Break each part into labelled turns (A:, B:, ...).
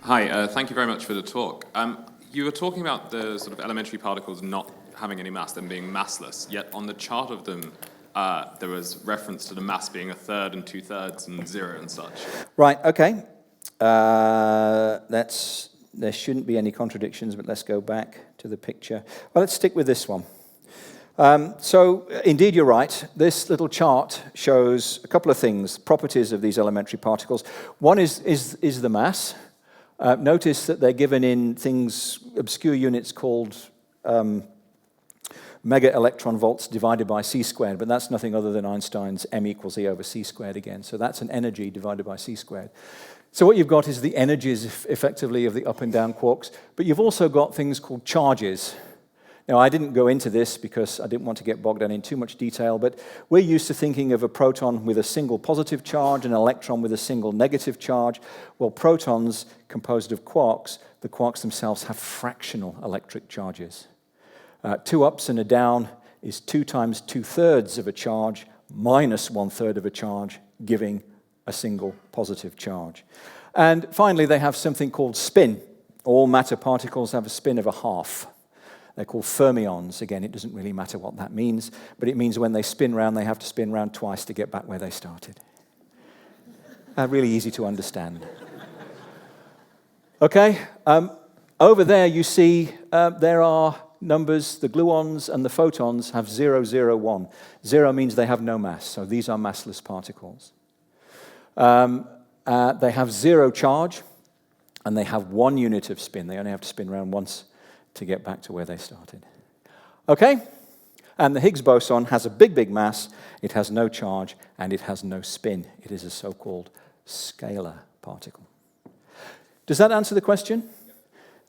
A: Hi, thank you very much for the talk. You were talking about the sort of elementary particles not having any mass, them being massless, yet on the chart of them, there was reference to the mass being 1/3 and 2/3 and 0 and such.
B: Right, okay. There shouldn't be any contradictions, but let's go back to the picture. Well, let's stick with this one. So, indeed, you're right. This little chart shows a couple of things, properties of these elementary particles. One is the mass. Notice that they're given in things, obscure units called mega electron volts divided by c squared, but that's nothing other than Einstein's m equals E over c squared again. So that's an energy divided by c squared. So what you've got is the energies, effectively, of the up and down quarks, but you've also got things called charges. Now, I didn't go into this because I didn't want to get bogged down in too much detail, but we're used to thinking of a proton with a single positive charge and an electron with a single negative charge. Well, protons composed of quarks, the quarks themselves have fractional electric charges. 2 ups and a down is 2 times 2/3 of a charge minus 1/3 of a charge, giving a single positive charge. And finally, they have something called spin. All matter particles have a spin of a half. They're called fermions. Again, it doesn't really matter what that means, but it means when they spin round, they have to spin round twice to get back where they started. Really easy to understand. Okay, over there you see there are numbers, the gluons and the photons have 0, 0, 1. 0 means they have no mass, so these are massless particles. They have 0 charge, and they have 1 unit of spin. They only have to spin around once to get back to where they started. Okay? And the Higgs boson has a big, big mass. It has no charge, and it has no spin. It is a so-called scalar particle. Does that answer the question?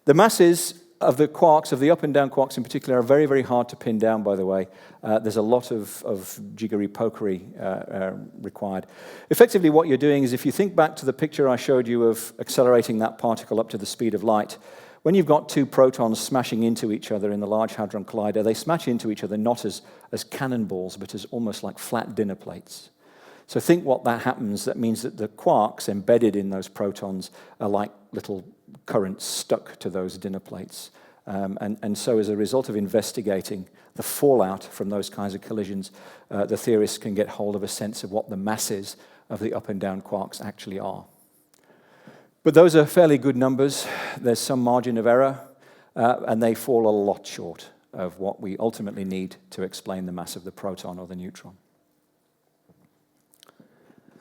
B: The masses of the quarks, of the up and down quarks in particular, are very, very hard to pin down, by the way. There's a lot of jiggery-pokery required. Effectively, what you're doing is, if you think back to the picture I showed you of accelerating that particle up to the speed of light, when you've got 2 protons smashing into each other in the Large Hadron Collider, they smash into each other not as cannonballs, but as almost like flat dinner plates. So think what that happens. That means that the quarks embedded in those protons are like little currents stuck to those dinner plates. And so as a result of investigating the fallout from those kinds of collisions, the theorists can get hold of a sense of what the masses of the up and down quarks actually are. But those are fairly good numbers. There's some margin of error, and they fall a lot short of what we ultimately need to explain the mass of the proton or the neutron.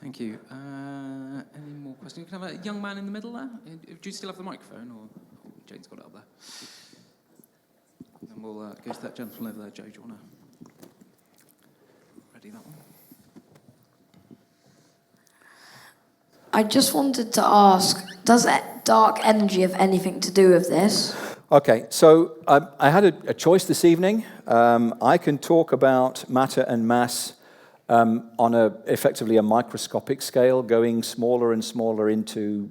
C: Thank you. Any more questions? Can I have a young man in the middle there? Do you still have the microphone, or Jane's got it up there? Then we'll go to that gentleman over there. Joe, do you want to ready that one?
D: I just wanted to ask, does dark energy have anything to do with this?
B: Okay, so I had a choice this evening. I can talk about matter and mass on effectively a microscopic scale, going smaller and smaller into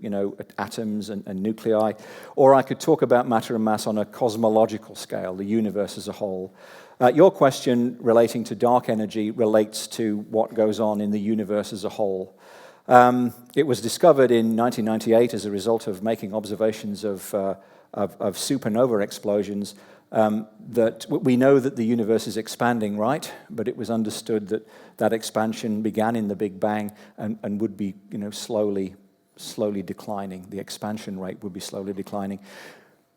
B: atoms and nuclei, or I could talk about matter and mass on a cosmological scale, the universe as a whole. Your question relating to dark energy relates to what goes on in the universe as a whole. It was discovered in 1998 as a result of making observations of supernova explosions that we know that the universe is expanding, right? But it was understood that that expansion began in the Big Bang and would be slowly declining. The expansion rate would be slowly declining.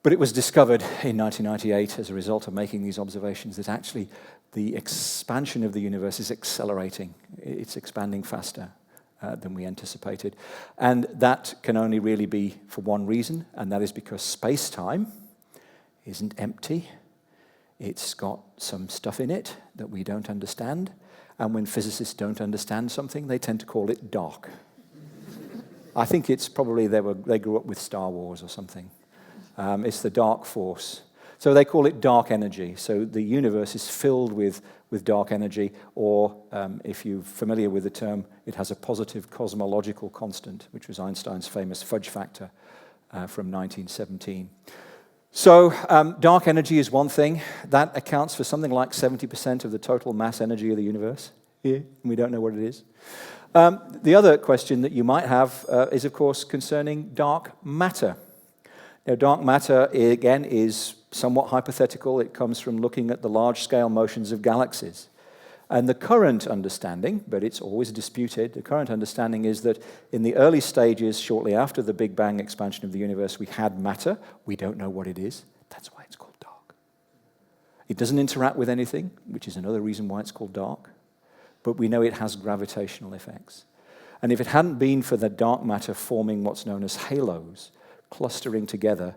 B: But it was discovered in 1998 as a result of making these observations that actually the expansion of the universe is accelerating. It's expanding faster than we anticipated. And that can only really be for one reason, and that is because space-time isn't empty. It's got some stuff in it that we don't understand, and when physicists don't understand something, they tend to call it dark. I think it's probably they grew up with Star Wars or something. It's the dark force. So they call it dark energy. So the universe is filled with dark energy, or if you're familiar with the term, it has a positive cosmological constant, which was Einstein's famous fudge factor from 1917. So dark energy is one thing. That accounts for something like 70% of the total mass energy of the universe. here, and we don't know what it is. The other question that you might have is, of course, concerning dark matter. Now, dark matter, again, is somewhat hypothetical. It comes from looking at the large-scale motions of galaxies. And the current understanding, but it's always disputed, the current understanding is that in the early stages, shortly after the Big Bang expansion of the universe, we had matter. We don't know what it is. That's why it's called dark. It doesn't interact with anything, which is another reason why it's called dark. But we know it has gravitational effects. And if it hadn't been for the dark matter forming what's known as halos, clustering together,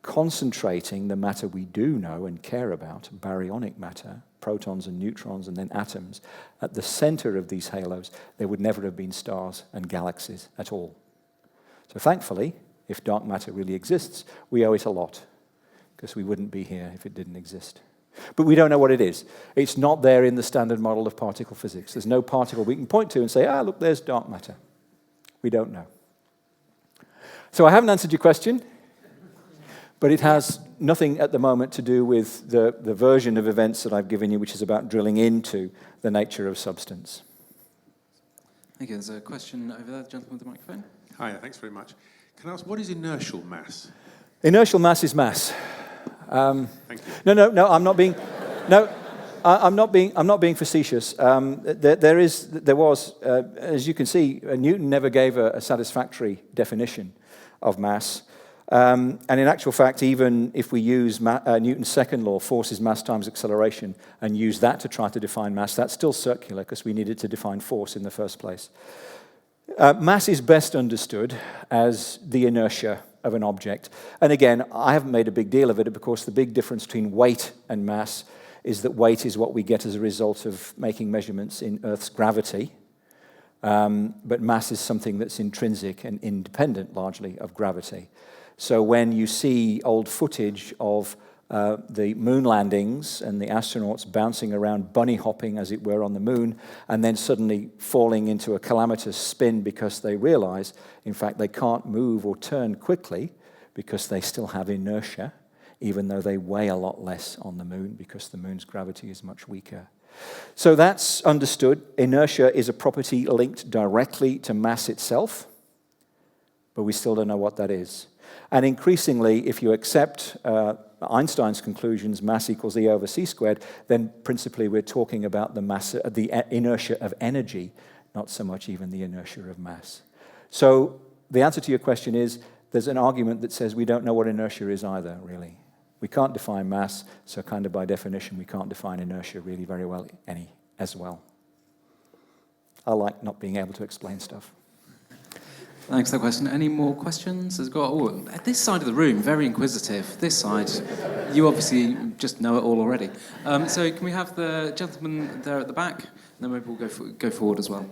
B: concentrating the matter we do know and care about, baryonic matter, protons and neutrons and then atoms, at the center of these halos, there would never have been stars and galaxies at all. So thankfully, if dark matter really exists, we owe it a lot, because we wouldn't be here if it didn't exist. But we don't know what it is. It's not there in the standard model of particle physics. There's no particle we can point to and say, look, there's dark matter. We don't know. So I haven't answered your question, but it has nothing at the moment to do with the version of events that I've given you, which is about drilling into the nature of substance.
C: Thank you. There's a question over there, the gentleman with the microphone.
E: Hi, thanks very much. Can I ask, what is inertial mass?
B: Inertial mass is mass.
E: Thank you.
B: No, I'm not being... No, I'm not being facetious. There was, as you can see, Newton never gave a satisfactory definition of mass. And in actual fact, even if we use Newton's second law, force is mass times acceleration, and use that to try to define mass, that's still circular because we needed to define force in the first place. Mass is best understood as the inertia of an object. And again, I haven't made a big deal of it because the big difference between weight and mass is that weight is what we get as a result of making measurements in Earth's gravity. But mass is something that's intrinsic and independent, largely, of gravity. So when you see old footage of the moon landings and the astronauts bouncing around, bunny hopping, as it were, on the moon, and then suddenly falling into a calamitous spin because they realize, in fact, they can't move or turn quickly because they still have inertia, even though they weigh a lot less on the moon because the moon's gravity is much weaker. So that's understood. Inertia is a property linked directly to mass itself, but we still don't know what that is. And increasingly, if you accept Einstein's conclusions, mass equals E over c squared, then principally we're talking about the inertia of energy, not so much even the inertia of mass. So the answer to your question is, there's an argument that says we don't know what inertia is either, really. We can't define mass, so kind of by definition, we can't define inertia really very well as well. I like not being able to explain stuff.
C: Thanks for that question. Any more questions? At this side of the room, very inquisitive. This side, you obviously just know it all already. So can we have the gentleman there at the back? And then maybe we'll go forward as well.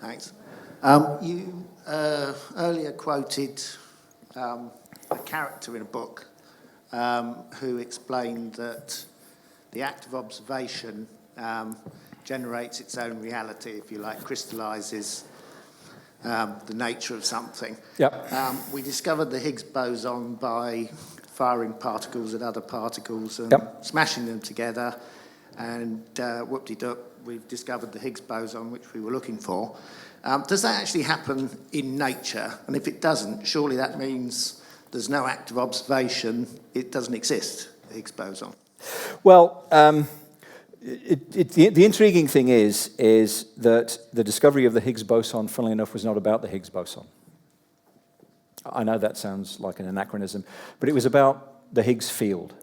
F: Thanks. You earlier quoted a character in a book who explained that the act of observation generates its own reality, if you like, crystallizes the nature of something.
B: Yep.
F: We discovered the Higgs boson by firing particles at other particles and smashing them together, and whoop-de-doop, we've discovered the Higgs boson, which we were looking for. Does that actually happen in nature? And if it doesn't, surely that means there's no act of observation, it doesn't exist, the Higgs boson.
B: Well, the intriguing thing is that the discovery of the Higgs boson, funnily enough, was not about the Higgs boson. I know that sounds like an anachronism, but it was about the Higgs field.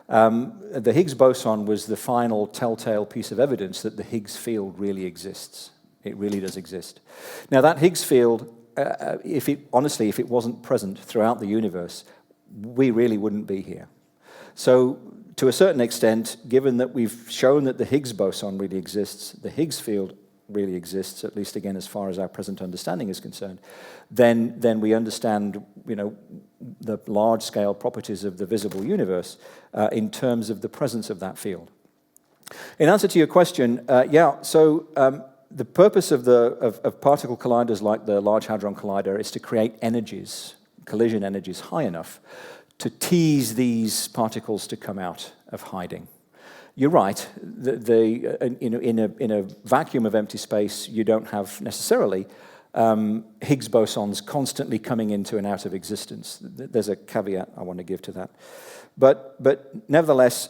B: The Higgs boson was the final telltale piece of evidence that the Higgs field really exists. It really does exist. Now, that Higgs field, if it wasn't present throughout the universe, we really wouldn't be here. So, to a certain extent, given that we've shown that the Higgs boson really exists, the Higgs field really exists, at least again as far as our present understanding is concerned, then we understand, the large-scale properties of the visible universe in terms of the presence of that field. In answer to your question, the purpose of particle colliders like the Large Hadron Collider is to create energies, collision energies high enough to tease these particles to come out of hiding. you're right. In a vacuum of empty space, you don't have necessarily Higgs bosons constantly coming into and out of existence. There's a caveat I want to give to that. But nevertheless,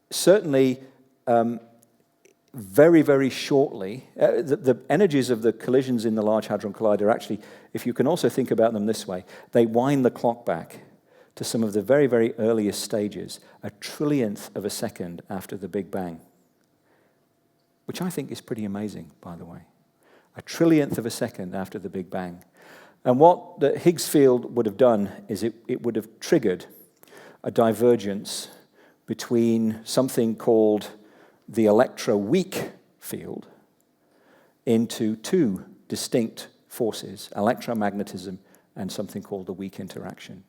B: certainly very, very shortly, the energies of the collisions in the Large Hadron Collider actually, if you can also think about them this way, they wind the clock back to some of the very, very earliest stages, a trillionth of a second after the Big Bang, which I think is pretty amazing, by the way. A trillionth of a second after the Big Bang. And what the Higgs field would have done is it would have triggered a divergence between something called the electroweak field into two distinct forces, electromagnetism and something called the weak interaction.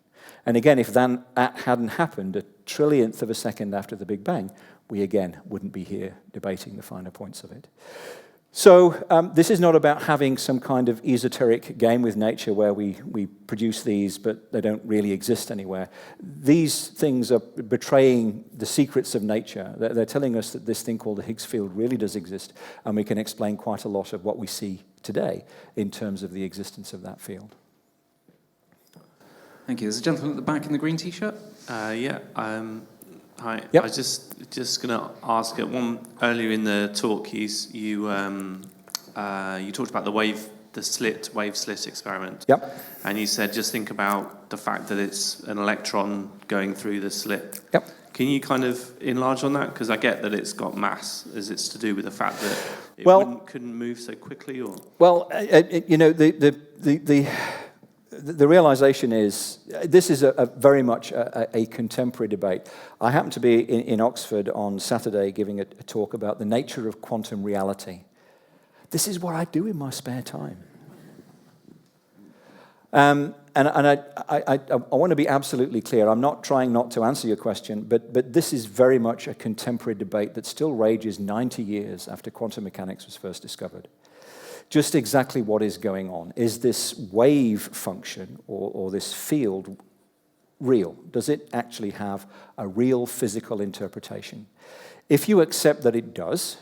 B: And again, if that hadn't happened a trillionth of a second after the Big Bang, we again wouldn't be here debating the finer points of it. So this is not about having some kind of esoteric game with nature where we produce these, but they don't really exist anywhere. These things are betraying the secrets of nature. They're telling us that this thing called the Higgs field really does exist, and we can explain quite a lot of what we see today in terms of the existence of that field.
C: Thank you. There's a gentleman at the back in the green T-shirt.
G: Hi.
B: Yep.
G: I was just going to ask earlier in the talk. You talked about the wave slit experiment.
B: Yep.
G: And you said just think about the fact that it's an electron going through the slit.
B: Yep.
G: Can you kind of enlarge on that? Because I get that it's got mass. Is it to do with the fact that it couldn't move so quickly, or?
B: Well, the realization is this is a very much a contemporary debate. I happened to be in Oxford on Saturday giving a talk about the nature of quantum reality. This is what I do in my spare time. And I want to be absolutely clear. I'm not trying not to answer your question, but this is very much a contemporary debate that still rages 90 years after quantum mechanics was first discovered. Just exactly what is going on. Is this wave function or this field real? Does it actually have a real physical interpretation? If you accept that it does,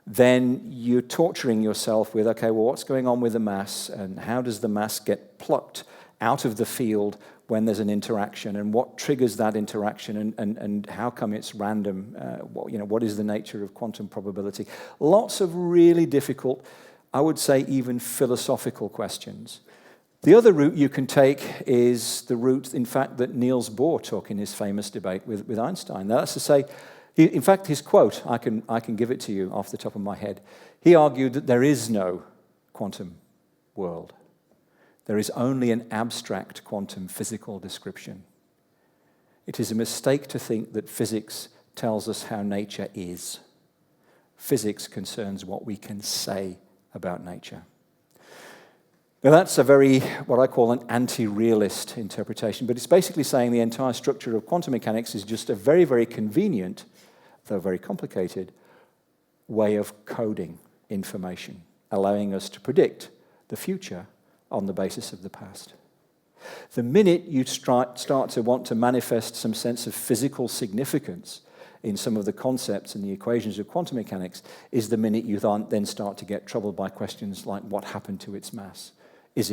B: then you're torturing yourself with, okay, well, what's going on with the mass, and how does the mass get plucked out of the field when there's an interaction, and what triggers that interaction, and how come it's random? What is the nature of quantum probability? Lots of really difficult, I would say even philosophical questions. The other route you can take is the route, in fact, that Niels Bohr took in his famous debate with Einstein. That's to say, in fact, his quote, I can give it to you off the top of my head. He argued that there is no quantum world. There is only an abstract quantum physical description. It is a mistake to think that physics tells us how nature is. Physics concerns what we can say about nature. Now that's a very, what I call an anti-realist interpretation, but it's basically saying the entire structure of quantum mechanics is just a very, very convenient, though very complicated, way of coding information, allowing us to predict the future on the basis of the past. The minute you start to want to manifest some sense of physical significance in some of the concepts and the equations of quantum mechanics is the minute you then start to get troubled by questions like what happened to its mass? Is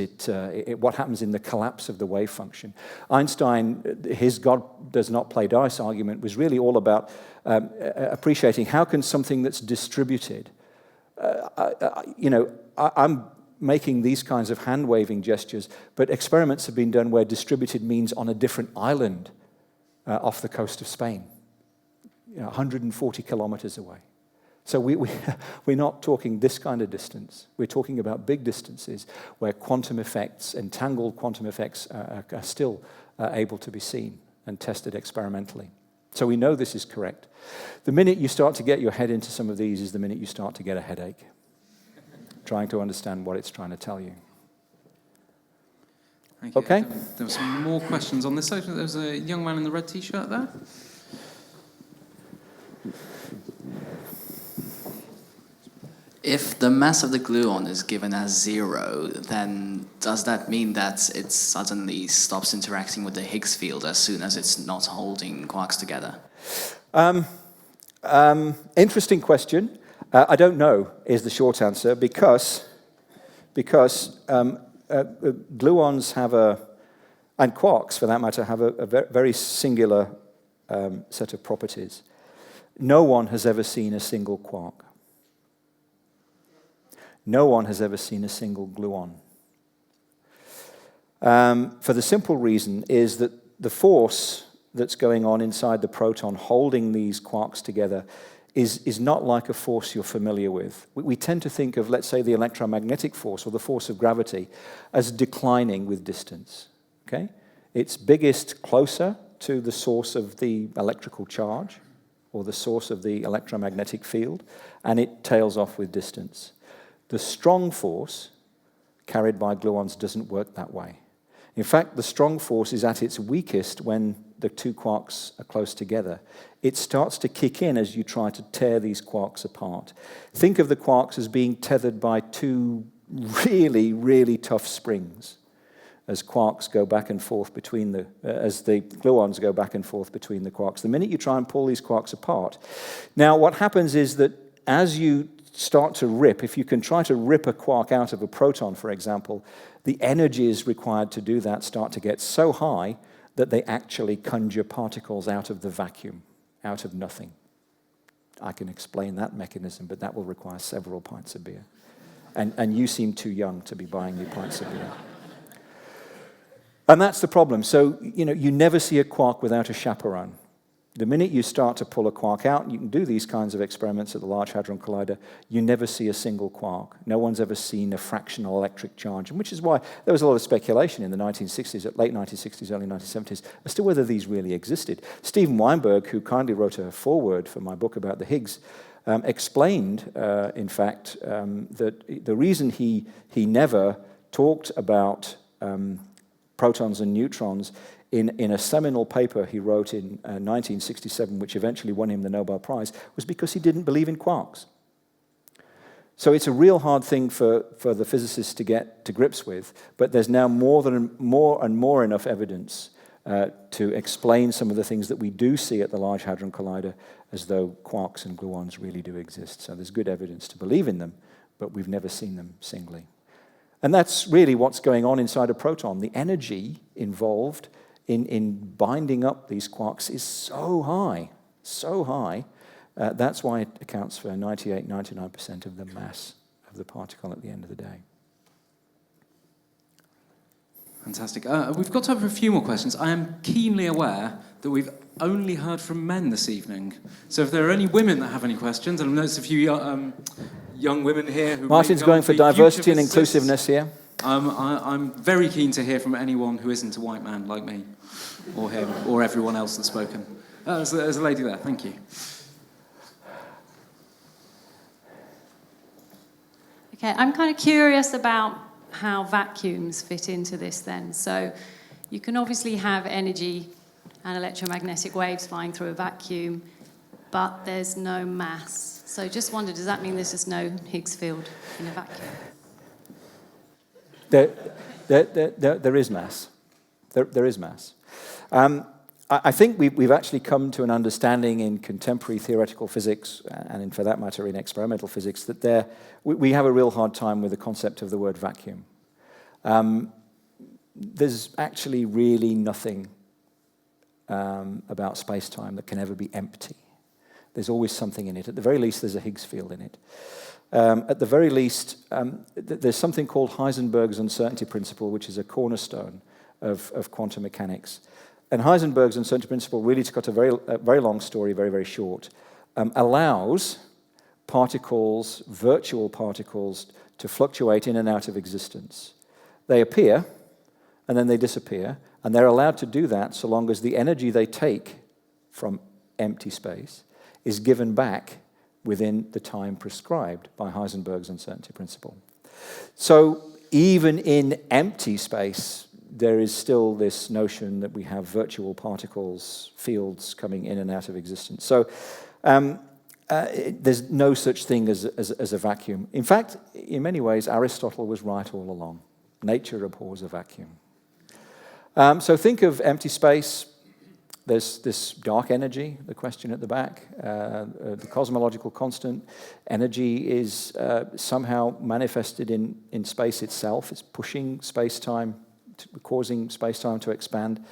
B: what happens in the collapse of the wave function? Einstein, his God does not play dice argument was really all about appreciating how can something that's distributed, I'm making these kinds of hand-waving gestures, but experiments have been done where distributed means on a different island off the coast of Spain. 140 kilometers away. So we're not talking this kind of distance. We're talking about big distances where quantum effects, entangled quantum effects, are still able to be seen and tested experimentally. So we know this is correct. The minute you start to get your head into some of these is the minute you start to get a headache, trying to understand what it's trying to tell you.
C: Thank you.
B: Okay?
C: There were some more questions on this side. There was a young man in the red T-shirt there.
H: If the mass of the gluon is given as 0, then does that mean that it suddenly stops interacting with the Higgs field as soon as it's not holding quarks together?
B: Interesting question. I don't know is the short answer because gluons have and quarks for that matter, have a very singular set of properties. No one has ever seen a single quark. No one has ever seen a single gluon. For the simple reason is that the force that's going on inside the proton holding these quarks together is not like a force you're familiar with. We tend to think of, let's say, the electromagnetic force or the force of gravity as declining with distance. Okay? It's biggest closer to the source of the electrical charge or the source of the electromagnetic field, and it tails off with distance. The strong force carried by gluons doesn't work that way. In fact, the strong force is at its weakest when the two quarks are close together. It starts to kick in as you try to tear these quarks apart. Think of the quarks as being tethered by two really, really tough springs as quarks go back and forth between as the gluons go back and forth between the quarks. The minute you try and pull these quarks apart. Now, what happens is that as you start to rip, if you can try to rip a quark out of a proton, for example, the energies required to do that start to get so high that they actually conjure particles out of the vacuum, out of nothing. I can explain that mechanism, but that will require several pints of beer. And you seem too young to be buying new pints of beer. And that's the problem. So, you never see a quark without a chaperone. The minute you start to pull a quark out, and you can do these kinds of experiments at the Large Hadron Collider, you never see a single quark. No one's ever seen a fractional electric charge, which is why there was a lot of speculation in the 1960s, late 1960s, early 1970s, as to whether these really existed. Steven Weinberg, who kindly wrote a foreword for my book about the Higgs, explained, in fact, that the reason he never talked about protons and neutrons in a seminal paper he wrote in 1967, which eventually won him the Nobel Prize, was because he didn't believe in quarks. So it's a real hard thing for the physicists to get to grips with, but there's now more and more enough evidence to explain some of the things that we do see at the Large Hadron Collider as though quarks and gluons really do exist. So there's good evidence to believe in them, but we've never seen them singly. And that's really what's going on inside a proton. The energy involved in binding up these quarks is so high. That's why it accounts for 98, 99% of the mass of the particle at the end of the day.
C: Fantastic. We've got time for a few more questions. I am keenly aware that we've only heard from men this evening. So if there are any women that have any questions, and I've noticed a few young women here who
B: Martin's going for diversity and inclusiveness here.
C: I'm very keen to hear from anyone who isn't a white man like me, or him, or everyone else that's spoken. There's a lady there, thank you.
I: Okay, I'm kind of curious about how vacuums fit into this then. So you can obviously have energy and electromagnetic waves flying through a vacuum, but there's no mass. So just wondered, does that mean there's just no Higgs field in a vacuum?
B: There is mass. There is mass. I think we've actually come to an understanding in contemporary theoretical physics, and for that matter in experimental physics, that we have a real hard time with the concept of the word vacuum. There's actually really nothing about space-time that can ever be empty. There's always something in it. At the very least, there's a Higgs field in it. At the very least, there's something called Heisenberg's uncertainty principle, which is a cornerstone of quantum mechanics. And Heisenberg's uncertainty principle, really, to cut a very long story very, very short, allows particles, virtual particles, to fluctuate in and out of existence. They appear, and then they disappear, and they're allowed to do that so long as the energy they take from empty space is given back within the time prescribed by Heisenberg's uncertainty principle. So even in empty space, there is still this notion that we have virtual particles, fields coming in and out of existence. So there's no such thing as a vacuum. In fact, in many ways, Aristotle was right all along. Nature abhors a vacuum. So think of empty space. there's this dark energy, the question at the back, the cosmological constant. Energy is somehow manifested in space itself. It's pushing space-time, causing space-time to expand.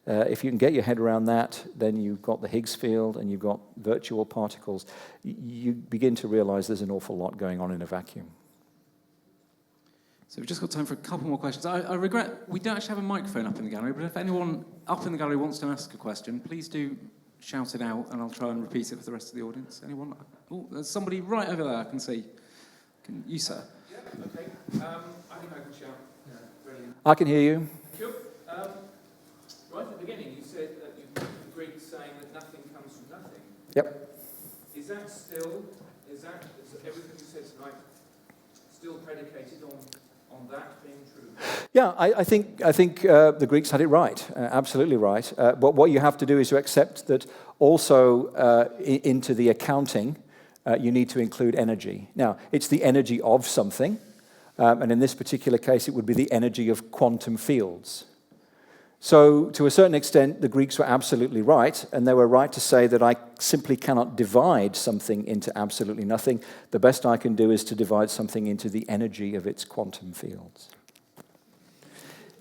B: If you can get your head around that, then you've got the Higgs field and you've got virtual particles. You begin to realize there's an awful lot going on in a vacuum.
C: So we've just got time for a couple more questions. I regret we don't actually have a microphone up in the gallery, but if anyone up in the gallery wants to ask a question, please do shout it out, and I'll try and repeat it for the rest of the audience. Anyone? Oh, there's somebody right over there, I can see. You, sir?
J: Yeah, okay. I think I can shout. Yeah, brilliant.
B: I can hear you.
J: Sure. Right at the beginning, you said that you the Greeks saying that nothing comes from nothing.
B: Yep.
J: Is everything you said tonight still predicated on that being true?
B: Yeah, I think the Greeks had it right, absolutely right. But what you have to do is to accept that also into the accounting, you need to include energy. Now, it's the energy of something, and in this particular case, it would be the energy of quantum fields. So, to a certain extent, the Greeks were absolutely right, and they were right to say that I simply cannot divide something into absolutely nothing. The best I can do is to divide something into the energy of its quantum fields.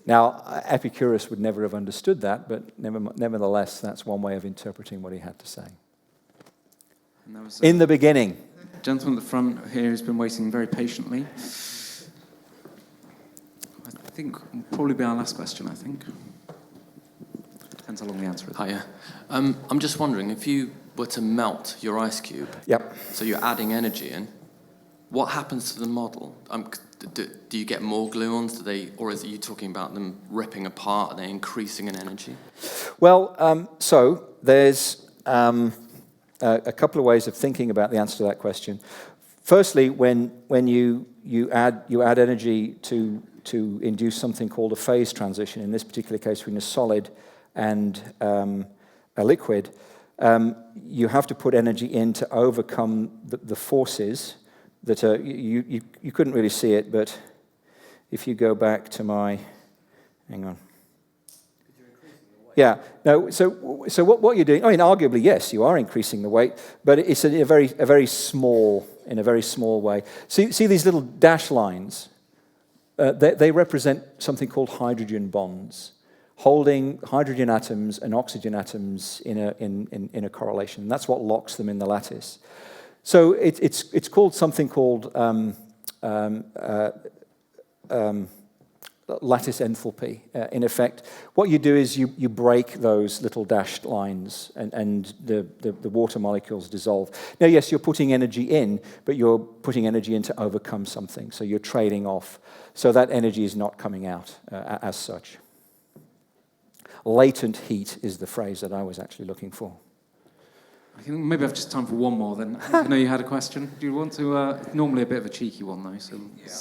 B: Now, Epicurus would never have understood that, but nevertheless, that's one way of interpreting what he had to say. In the beginning.
C: Gentleman at the front here has been waiting very patiently. I think will probably be our last question, I think. Depends how long the answer is.
K: Hiya. I'm just wondering, if you were to melt your ice cube,
B: yep.
K: So you're adding energy in, what happens to the model? Do you get more gluons? Or are you talking about them ripping apart? Are they increasing in energy?
B: Well, so there's a couple of ways of thinking about the answer to that question. Firstly, when you add energy to induce something called a phase transition, in this particular case between a solid and a liquid, you have to put energy in to overcome the forces that are, you couldn't really see it, but if you go back to my, hang on. Yeah, no, so what you're doing, I mean, arguably, yes, you are increasing the weight, but it's in a very small way. See these little dash lines? They represent something called hydrogen bonds, holding hydrogen atoms and oxygen atoms in a correlation. That's what locks them in the lattice. So it's called something called lattice enthalpy. In effect, what you do is you break those little dashed lines, and the water molecules dissolve. Now, yes, you're putting energy in, but you're putting energy in to overcome something. So you're trading off. So that energy is not coming out as such. Latent heat is the phrase that I was actually looking for.
C: I think maybe I've just time for one more then. I know you had a question. Do you want to, normally a bit of a cheeky one though, so...
L: Yeah,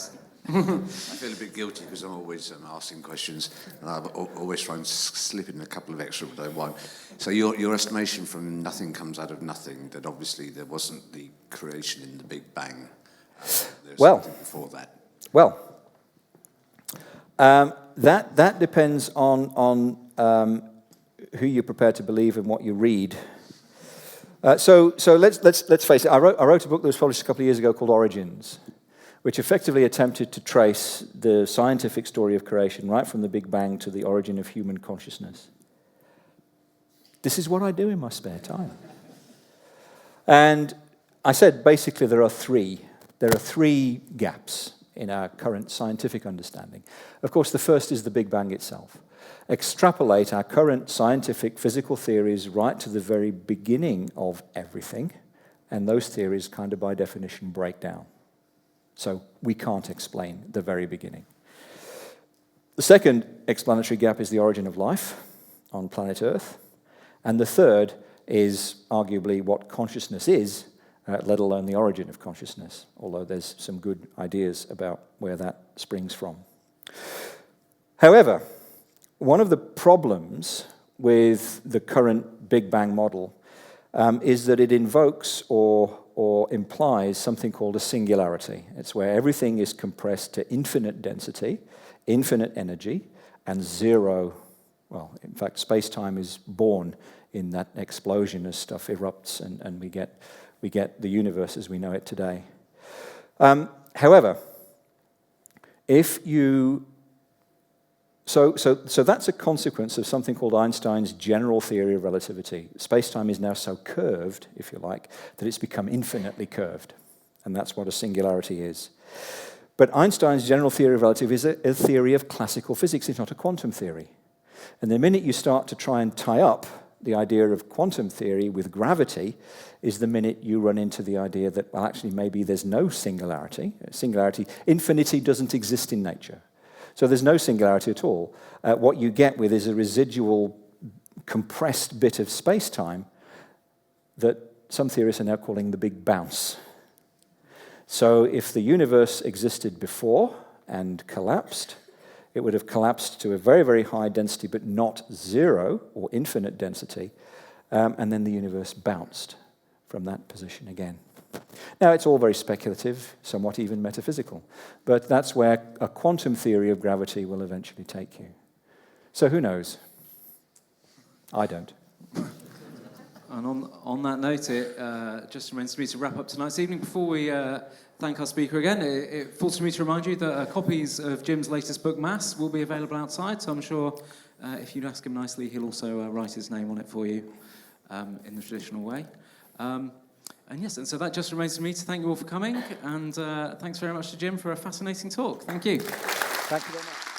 L: I feel a bit guilty because I'm always asking questions, and I always try and slip in a couple of extra, but I won't. So your estimation from nothing comes out of nothing, that obviously there wasn't the creation in the Big Bang. There's something before that.
B: Well, that depends on who you're prepared to believe and what you read. So let's face it. I wrote a book that was published a couple of years ago called Origins, which effectively attempted to trace the scientific story of creation right from the Big Bang to the origin of human consciousness. This is what I do in my spare time. And I said basically there are three gaps in our current scientific understanding. Of course, the first is the Big Bang itself. Extrapolate our current scientific physical theories right to the very beginning of everything, and those theories kind of by definition break down. So we can't explain the very beginning. The second explanatory gap is the origin of life on planet Earth. And the third is arguably what consciousness is, let alone the origin of consciousness, although there's some good ideas about where that springs from. However, one of the problems with the current Big Bang model is that it invokes or implies something called a singularity. It's where everything is compressed to infinite density, infinite energy, and zero well, in fact, space-time is born in that explosion as stuff erupts, and we get the universe as we know it today. However, if you so that's a consequence of something called Einstein's general theory of relativity. Space-time is now so curved, if you like, that it's become infinitely curved, and that's what a singularity is. But Einstein's general theory of relativity is a theory of classical physics. It's not a quantum theory. And the minute you start to try and tie up the idea of quantum theory with gravity is the minute you run into the idea that, well, actually, maybe there's no singularity. Infinity doesn't exist in nature. So there's no singularity at all. What you get with is a residual compressed bit of space-time that some theorists are now calling the big bounce. So if the universe existed before and collapsed, it would have collapsed to a very, very high density, but not zero or infinite density, and then the universe bounced from that position again. Now, it's all very speculative, somewhat even metaphysical, but that's where a quantum theory of gravity will eventually take you. So who knows? I don't.
C: And on that note, it just remains for me to wrap up tonight's evening. Before we thank our speaker again, it falls to me to remind you that copies of Jim's latest book, Mass, will be available outside, so I'm sure if you'd ask him nicely, he'll also write his name on it for you in the traditional way. And yes, and so that just remains for me to thank you all for coming, and thanks very much to Jim for a fascinating talk. Thank you.
B: Thank you very much.